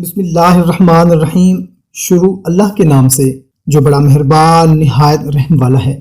بسم اللہ الرحمن الرحیم۔ شروع اللہ کے نام سے جو بڑا مہربان نہایت رحم والا ہے۔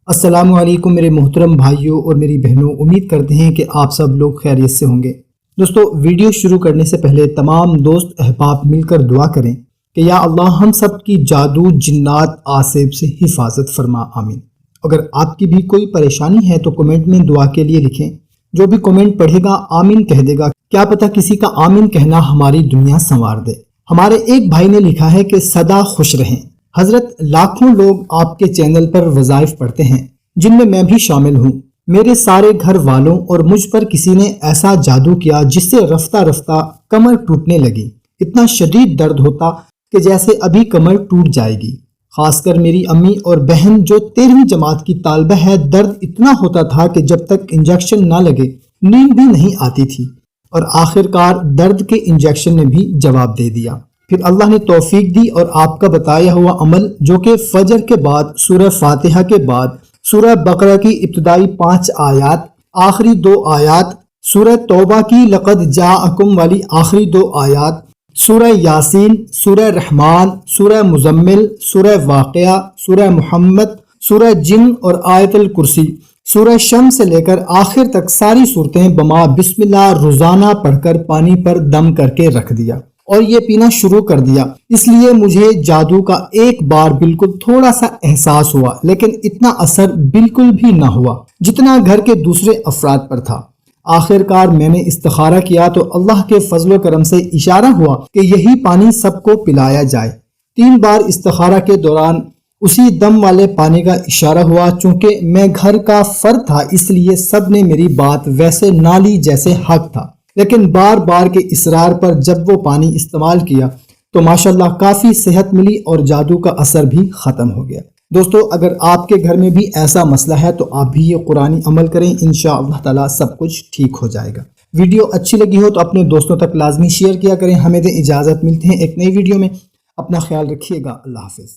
السلام علیکم میرے محترم بھائیوں اور میری بہنوں، امید کرتے ہیں کہ آپ سب لوگ خیریت سے ہوں گے۔ دوستو، ویڈیو شروع کرنے سے پہلے تمام دوست احباب مل کر دعا کریں کہ یا اللہ ہم سب کی جادو، جنات، آصب سے حفاظت فرما، آمین۔ اگر آپ کی بھی کوئی پریشانی ہے تو کمنٹ میں دعا کے لیے لکھیں۔ جو بھی کمنٹ پڑھے گا آمین کہہ دے گا، کیا پتہ کسی کا آمین کہنا ہماری دنیا سنوار دے۔ ہمارے ایک بھائی نے لکھا ہے کہ سدا خوش رہیں حضرت، لاکھوں لوگ آپ کے چینل پر وظائف پڑھتے ہیں جن میں بھی شامل ہوں۔ میرے سارے گھر والوں اور مجھ پر کسی نے ایسا جادو کیا جس سے رفتہ رفتہ کمر ٹوٹنے لگی۔ اتنا شدید درد ہوتا کہ جیسے ابھی کمر ٹوٹ جائے گی۔ خاص کر میری امی اور بہن جو 13ویں جماعت کی طالبہ ہے، درد اتنا ہوتا تھا کہ جب تک انجیکشن نہ لگے نیند بھی نہیں آتی تھی، اور آخر کار درد کے انجیکشن نے بھی جواب دے دیا۔ پھر اللہ نے توفیق دی اور آپ کا بتایا ہوا عمل، جو کہ فجر کے بعد سورہ فاتحہ کے بعد سورہ بقرہ کی ابتدائی 5 آیات، آخری 2 آیات، سورہ توبہ کی لقد جاءکم والی آخری 2 آیات، سورہ یاسین، سورہ رحمان، سورہ مزمل، سورہ واقعہ، سورہ محمد، سورہ جن اور آیت الکرسی، سورہ شمس سے لے کر آخر تک ساری صورتیں بما بسم اللہ روزانہ پڑھ کر پانی پر دم کر کے رکھ دیا اور یہ پینا شروع کر دیا۔ اس لیے مجھے جادو کا ایک بار بالکل تھوڑا سا احساس ہوا، لیکن اتنا اثر بالکل بھی نہ ہوا جتنا گھر کے دوسرے افراد پر تھا۔ آخر کار میں نے استخارہ کیا تو اللہ کے فضل و کرم سے اشارہ ہوا کہ یہی پانی سب کو پلایا جائے۔ 3 بار استخارہ کے دوران اسی دم والے پانی کا اشارہ ہوا۔ چونکہ میں گھر کا فرد تھا اس لیے سب نے میری بات ویسے نہ لی جیسے حق تھا، لیکن بار بار کے اصرار پر جب وہ پانی استعمال کیا تو ماشاءاللہ کافی صحت ملی اور جادو کا اثر بھی ختم ہو گیا۔ دوستو، اگر آپ کے گھر میں بھی ایسا مسئلہ ہے تو آپ بھی یہ قرآنی عمل کریں، انشاءاللہ تعالی سب کچھ ٹھیک ہو جائے گا۔ ویڈیو اچھی لگی ہو تو اپنے دوستوں تک لازمی شیئر کیا کریں۔ ہمیں دیں اجازت، ملتے ہیں ایک نئی ویڈیو میں، اپنا خیال رکھیے گا، اللہ حافظ۔